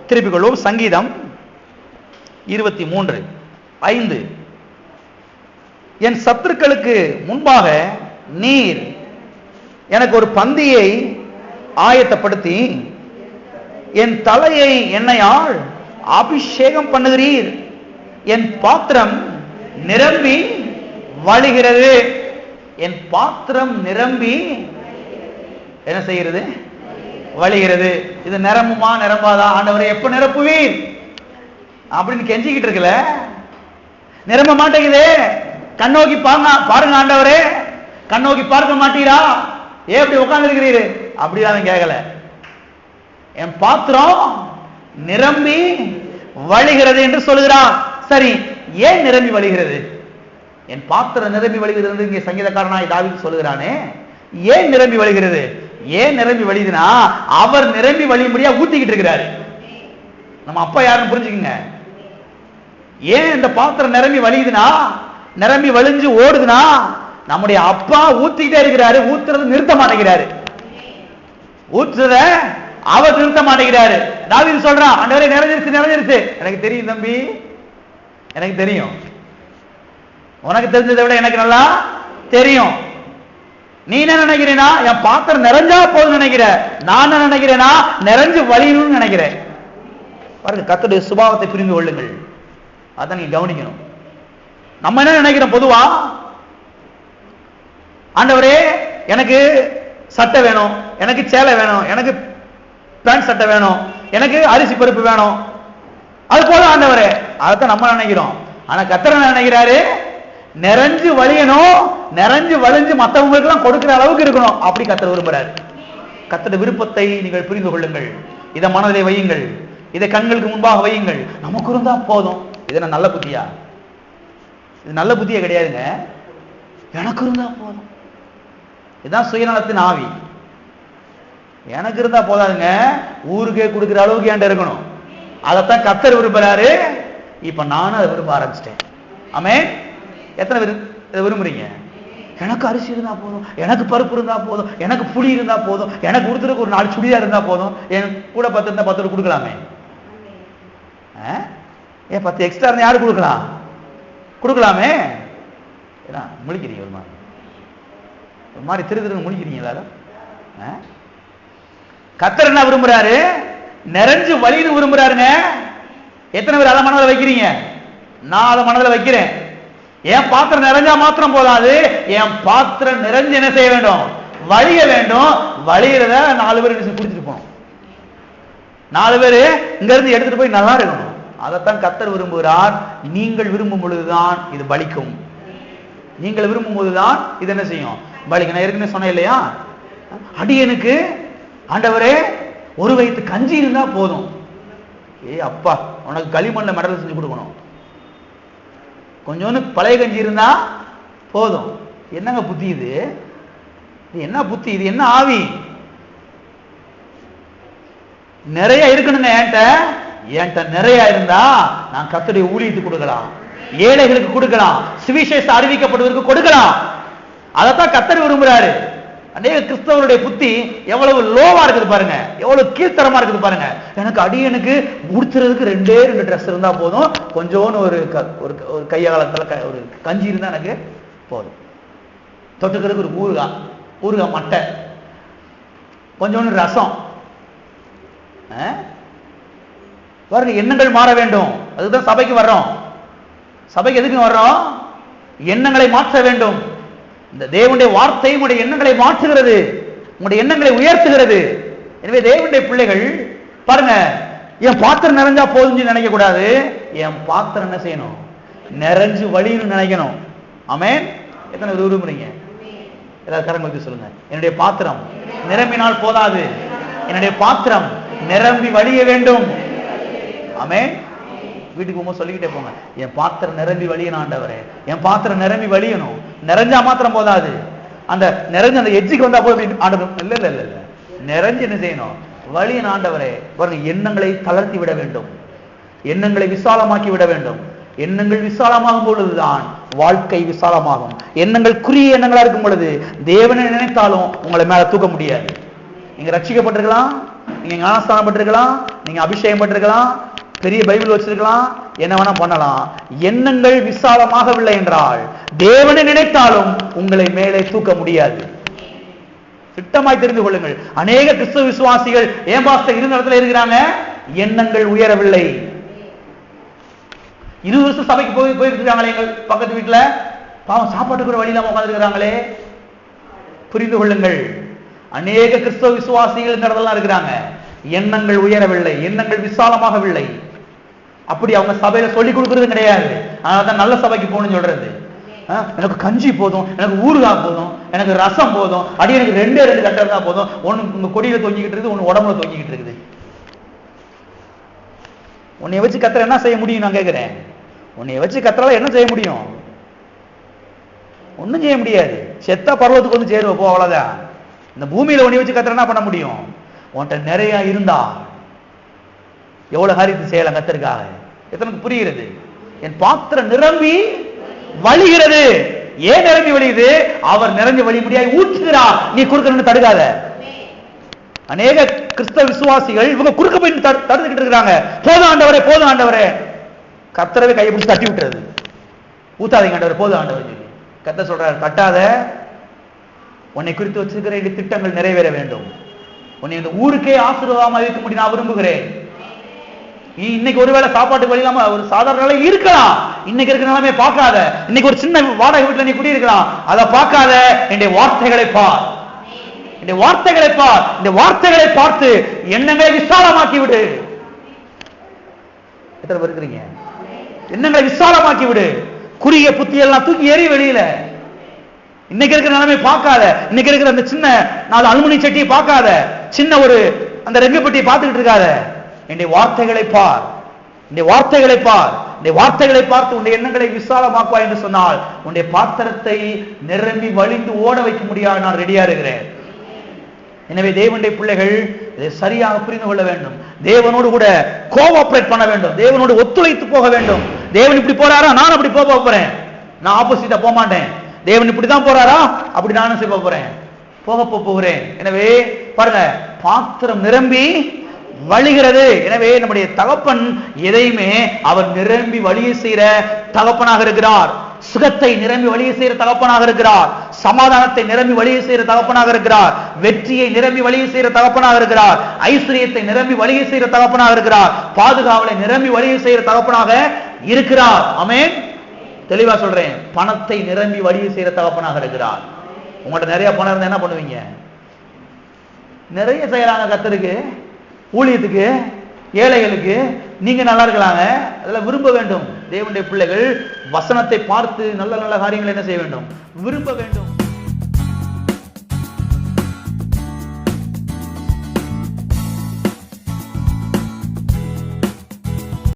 திருப்பிக் கொள்வோம். சங்கீதம் 23:5. என் சத்துருக்களுக்கு முன்பாக நீர் எனக்கு ஒரு பந்தியை ஆயத்தப்படுத்தி என் தலையை எண்ணெயால் அபிஷேகம் பண்ணுகிறீர். என் பாத்திரம் நிரம்பி வழிகிறது. என் பாத்திரம் நிரம்பி என்ன செய்கிறது? வழிகிறது. இது நிரம்புமா நிரம்பாதா? ஆண்டவரை எப்ப நிரப்புவீர் அப்படின்னு கெஞ்சிக்கிட்டு இருக்கல, நிரம்ப மாட்டேங்குது. கண்ணோக்கி பாருங்க ஆண்டவரே, கண்ணோக்கி பார்க்க மாட்டீரா? ஏன் அப்படி உட்கார்ந்து இருக்கிறீரு? அப்படிதான் கேட்கல. என் பாத்திரம் நிரம்பி வழிகிறது என்று சொல்லுகிறான். சரி, ஏன் நிரம்பி வழிகிறது? என் பாத்திரம் நிரம்பி வழிகிறது இங்கே சங்கீதக்காரனாய் தாவீது சொல்லுகிறானே. ஏன் நிரம்பி வழிகிறது? ஏன் நிரம்பி வழியுதுன்னா, அவர் நிரம்பி வழியும்படியா ஊத்திக்கிட்டு இருக்கிறாரு. நம்ம அப்பா யாருன்னு புரிஞ்சுக்குங்க. ஏன் இந்த பாத்திரம் நிரம்பி வழியுதுன்னா, நிரம்பி வழிஞ்சு ஓடுதுன்னா, நம்முடைய அப்பா ஊத்திக்கிட்டே இருக்கிறாரு. ஊத்துறது நிறுத்த மாட்டேங்கிறாரு. ஊத்துறத அவர் நிறுத்த மாட்டேங்கிறாரு. தாவீது சொல்றான், ஆண்டவரே நிறைஞ்சிருச்சு நிறைஞ்சிருச்சு. எனக்கு தெரியும் தம்பி, எனக்கு தெரியும். உனக்கு தெரிஞ்சதை விட எனக்கு நல்லா தெரியும். நீ என்ன நினைக்கிறேனா, என் பாத்திரம் நிறைஞ்சா போதும் நினைக்கிற. நான் என்ன நினைக்கிறேனா, நிறைஞ்சு வழியணும்னு நினைக்கிறேன். பாருங்க, கர்த்தருடைய சுபாவத்தை புரிந்து கொள்ளுங்கள். அதான் நீங்க கவனிக்கணும். நம்ம என்ன நினைக்கிறோம்? பொதுவா, ஆண்டவரே எனக்கு சட்டை வேணும், எனக்கு சேலை வேணும், எனக்கு பேண்ட் சட்டை வேணும், எனக்கு அரிசி பருப்பு வேணும், அது போல ஆண்டவரே. அதைத்தான் நம்ம நினைக்கிறோம். ஆனா கர்த்தர் என்ன நினைக்கிறாரு? நிறைஞ்சு வழியணும், நிறைஞ்சு வழிஞ்சு மற்றவங்களுக்கு எல்லாம் கொடுக்கிற அளவுக்கு இருக்கணும். அப்படி கர்த்தர் விரும்புறாரு. கர்த்தருடைய விருப்பத்தை நீங்கள் புரிந்து கொள்ளுங்கள். இதை மனதிலே வையுங்கள், இதை கண்களுக்கு முன்பாக வையுங்கள். நமக்கு இருந்தா போதும். இது நல்ல புத்தியா? இது நல்ல புத்தியே கிடையாதுங்க. எனக்கு இருந்தா போதும். இதுதான் சுயநலத்தின் ஆவி. எனக்கு இருந்தா போதாதுங்க, ஊருக்கே கொடுக்கிற அளவுக்கு என்கிட்ட இருக்கணும். அதைத்தான் கர்த்தர் விரும்புறாரு. இப்ப நானும் அதை விரும்ப ஆரம்பிச்சிட்டேன். ஆமென். எத்தனை பேர் விரும்புறீங்க? எனக்கு அரிசி இருந்தா போதும், எனக்கு பருப்பு இருந்தா போதும், எனக்கு புளி இருந்தா போதும், எனக்கு கொடுத்துருக்கு ஒரு 4 சுடிதார் இருந்தா போதும், என் கூட 10 இருந்தா 10 கொடுக்கலாமே. ஏன் 10 எக்ஸ்ட்ரா இருந்தா யாரு கொடுக்கலாம்? கொடுக்கலாமே. முழிக்கிறீங்க ஒரு மாதிரி திரு முழிக்கிறீங்க எல்லாரும். கர்த்தர் என்ன விரும்புறாரு? நிறைஞ்சு வழின்னு விரும்புறாருங்க. எத்தனை பேர் அதை மனதில் வைக்கிறீங்க? நான் அதை மனதில் வைக்கிறேன். என் பாத்திரம் நிறைஞ்சா மாத்திரம் போதாது, என் பாத்திரம் நிறைஞ்சு என்ன செய்ய வேண்டும்? வழிய வேண்டும். வழியிறத 4 பேர் குடிச்சிட்டு போகணும். 4 பேர் இங்க இருந்து எடுத்துட்டு போய் நல்லா இருக்கணும். அதைத்தான் கர்த்தர் விரும்புகிறார். நீங்கள் விரும்பும் பொழுதுதான் இது பலிக்கும். நீங்கள் விரும்பும் போதுதான் இது என்ன செய்யும்? பலிக்கும். நான் ஏற்கனவே சொன்னேன் இல்லையா, அடியனுக்கு ஆண்டவரே ஒரு வயிற்று கஞ்சி இருந்தா போதும். அப்பா, உனக்கு களிமண்ல மெடல் செஞ்சு கொடுக்கணும். கொஞ்சோன்னு பழைய கஞ்சி இருந்தா போதும். என்னங்க புத்தி இது? என்ன புத்தி இது? என்ன ஆவி? நிறைய இருக்கணுங்க. என்கிட்ட நிறைய இருந்தா நான் கர்த்தருடைய ஊழியத்துக்கு கொடுக்கலாம், ஏழைகளுக்கு கொடுக்கலாம், சுவிசேஷம் அறிவிக்கப்படுவதற்கு கொடுக்கலாம். அதைத்தான் கர்த்தர் விரும்புறாரு. அநேக கிறிஸ்தவருடைய புத்தி எவ்வளவு லோவா இருக்குது பாருங்க, எவ்வளவு கீழ்த்தரமா இருக்குது பாருங்க. எனக்கு அடியனுக்கு உடுத்துறதுக்கு 2 ட்ரெஸ் இருந்தா போதும், கொஞ்சோன்னு ஒரு கைய காலத்துல ஒரு கஞ்சி இருந்தா எனக்கு போதும், தொட்டுக்கிறதுக்கு ஒரு ஊறுகாய் மட்டை, கொஞ்சோன்னு ரசம். பாருங்க, எண்ணங்கள் மாற வேண்டும். அதுதான் சபைக்கு வர்றோம். சபைக்கு எதுக்கு வர்றோம்? எண்ணங்களை மாற்ற வேண்டும். இந்த தேவனுடைய வார்த்தை உங்களுடைய எண்ணங்களை மாற்றுகிறது, உங்களுடைய எண்ணங்களை உயர்த்துகிறது. எனவே தேவனுடைய பிள்ளைகள் பாருங்க, என் பாத்திரம் நிறைஞ்சா போதும் நினைக்க கூடாது. என் பாத்திரம் என்ன செய்யணும்? நிறைஞ்சு வழின்னு நினைக்கணும். ஆமென். எத்தனை விரும்புறீங்க? ஏதாவது கரங்களுக்கு சொல்லுங்க. என்னுடைய பாத்திரம் நிரம்பினால் போதாது, என்னுடைய பாத்திரம் நிரம்பி வழிய வேண்டும். ஆமென். வீட்டுக்கு போகும்போது சொல்லிக்கிட்டே போங்க, என் பாத்திரம் நிரம்பி வழியணும் ஆண்டவரே, என் பாத்திரம் நிரம்பி வழியணும். நிறைஞ்சா மாத்திரம் போதாது, அந்த நிறைஞ்ச அந்த எட்ஜுக்கு வந்தா போய் ஆண்டவர் இல்ல இல்ல இல்ல இல்ல, நிறைஞ்சு என்ன செய்யணும்? வழியணும் ஆண்டவரே. பாருங்க, எண்ணங்களை தளர்த்தி விட வேண்டும், எண்ணங்களை விசாலமாக்கி விட வேண்டும். எண்ணங்கள் விசாலமாகும் பொழுதுதான் வாழ்க்கை விசாலமாகும். எண்ணங்கள் குறிய எண்ணங்களா இருக்கும் பொழுது தேவனை நினைத்தாலும் உங்களை மேல தூக்க முடியாது. நீங்க ரட்சிக்கப்பட்டிருக்கலாம், நீங்க ஞானஸ்தானம் பெற்றிருக்கலாம், நீங்க அபிஷேகம் பெற்றிருக்கலாம், பெரிய பைபிள் வச்சிருக்கலாம், என்ன வேணா பண்ணலாம். எண்ணங்கள் விசாலமாகவில்லை என்றால் தேவனை நினைத்தாலும் உங்களை மேலே தூக்க முடியாது. திட்டமாய் தெரிந்து கொள்ளுங்கள். அநேக கிறிஸ்தவ விசுவாசிகள் ஏமாஸ்த இருந்த இடத்துல இருக்கிறாங்க, எண்ணங்கள் உயரவில்லை. 20 வருஷம் சபைக்கு போயிட்டு இருக்காங்களே, எங்கள் பக்கத்து வீட்டுல பாவம் சாப்பாட்டுக்கு கூட வழி இல்லாம உட்கார்ந்து இருக்கிறாங்களே. புரிந்து கொள்ளுங்கள், அநேக கிறிஸ்தவ விசுவாசிகள் இந்த இடத்துல இருக்கிறாங்க, எண்ணங்கள் உயரவில்லை, எண்ணங்கள் விசாலமாகவில்லை. அப்படி அவங்க சபையில சொல்லிக் கொடுக்கறது கிடையாது. அதனாலதான் நல்ல சபைக்கு போகணும்னு சொல்றது. எனக்கு கஞ்சி போதும், எனக்கு ஊறுகாய் போதும், எனக்கு ரசம் போதும், அடி எனக்கு 2 கட்டல் தான் போதும், ஒன்னு உங்க கொடியில தொங்கிக்கிட்டு இருக்குது, ஒன்னு உடம்புல தொங்கிக்கிட்டு இருக்குது. உன்னை வச்சு கத்தற என்ன செய்ய முடியும்? நான் கேட்கிறேன், உன்னை வச்சு கத்தறால என்ன செய்ய முடியும்? ஒன்னும் செய்ய முடியாது. செத்தா பர்வத்துக்கு வந்து சேருவ போ, அவ்வளவுதான். இந்த பூமியில உன்னை வச்சு கத்தற என்ன பண்ண முடியும்? உன்கிட்ட நிறைய இருந்தா எவ்வளவு காரியத்தை செய்யலாம் கத்தருக்காக. எத்தனைக்கு புரிகிறது? என் பாத்திரம் நிரம்பி வழிகிறது. ஏன் நிரம்பி வழியுது? அவர் நிறைஞ்ச வழிபடியாய் ஊற்றுகிறார். நீ குறுக்கணும்னு தடுக்காத. அநேக கிறிஸ்தவ விசுவாசிகள் இவங்க குறுக்க போய் தடுத்துக்கிட்டு இருக்கிறாங்க. போதும் ஆண்டவரே, போதும் ஆண்டவரே. கர்த்தரவே கையை பிடிச்சி தட்டி விட்டுறது. ஊத்தாதீங்க ஆண்டவரே, போதும் ஆண்டவரே சொல்லி கர்த்தர் சொல்றாரு, தட்டாத. உன்னை குறித்து வச்சிருக்கிற இந்த திட்டங்கள் நிறைவேற வேண்டும். உன்னை இந்த ஊருக்கே ஆசீர்வாதமாக இருக்க முடியும் நான் விரும்புகிறேன். இன்னைக்கு ஒருவேளை சாப்பாட்டுக்கு வழி இல்லாம ஒரு சாதாரண நிலை இருக்கலாம். இன்னைக்கு இருக்கிற நிலைமை பார்க்காத. இன்னைக்கு ஒரு சின்ன வாடகை வீட்டுல நீ குடியிருக்கலாம், அதை பார்க்காத. என்னுடைய வார்த்தைகளை பார், என்னுடைய வார்த்தைகளை பார். இந்த வார்த்தைகளை பார்த்து எண்ணங்களை விசாலமாக்கி விடு. எத்தனை பேர் இருக்கிறீங்க? எண்ணங்களை விசாலமாக்கி விடு. குறுகிய புத்தியெல்லாம் தூக்கி ஏறி வெளியில. இன்னைக்கு இருக்கிற நிலைமை பார்க்காத. இன்னைக்கு இருக்கிற அந்த சின்ன 4 அலுமினிய சட்டியை பார்க்காத. சின்ன ஒரு அந்த ரெங்கு பெட்டியை பார்த்துக்கிட்டு இருக்காத. என்னுடைய வார்த்தைகளை பார், என்னுடைய வார்த்தைகளை பார். இந்த வார்த்தைகளை பார்த்து உன்னுடைய எண்ணங்களை விசாலமாக்குவா என்று சொன்னால் உன்னுடைய பாத்திரத்தை நிரம்பி வழிந்து ஓட வைக்க முடியாது. நான் ரெடியா இருக்கிறேன். எனவே தேவனுடைய பிள்ளைகள் இதை சரியாக புரிந்து கொள்ள வேண்டும். தேவனோடு கூட கோஆபரேட் பண்ண வேண்டும். தேவனோடு ஒத்துழைத்து போக வேண்டும். தேவன் இப்படி போறாரா, நான் அப்படி போக போறேன். நான் ஆப்போசிட்டா போக மாட்டேன். தேவன் இப்படிதான் போறாரா, அப்படி நானும் செய்ய போறேன், போகிறேன். எனவே பாருங்க, பாத்திரம் நிரம்பி வழிகிறது. எனவே நம்முடைய தகப்பன் எதையுமே அவர் நிரம்பி வழியை செய்கிற தகப்பனாக இருக்கிறார். சுகத்தை நிரம்பி வழியை செய்கிற தகப்பனாக இருக்கிறார். சமாதானத்தை நிரம்பி வழியை செய்கிற தகப்பனாக இருக்கிறார். வெற்றியை நிரம்பி வழியை செய்கிற தகப்பனாக இருக்கிறார். ஐஸ்வர்யத்தை நிரம்பி வழியை செய்கிற தகப்பனாக இருக்கிறார். பாதுகாவலை நிரம்பி வழியை செய்கிற தகப்பனாக இருக்கிறார். ஆமென். தெளிவா சொல்றேன், பணத்தை நிரம்பி வழியை செய்கிற தகப்பனாக இருக்கிறார். உங்கள்கிட்ட நிறைய பணம் இருந்தா என்ன பண்ணுவீங்க? நிறைய செய்யறாங்க கர்த்தருக்கு, ஊழியத்துக்கு, ஏழைகளுக்கு. நீங்க நல்லா இருக்கலாங்க, அதெல்லாம் விரும்ப வேண்டும். தேவனுடைய பிள்ளைகள் வசனத்தை பார்த்து நல்ல நல்ல காரியங்களை என்ன செய்ய வேண்டும்? விரும்ப வேண்டும்.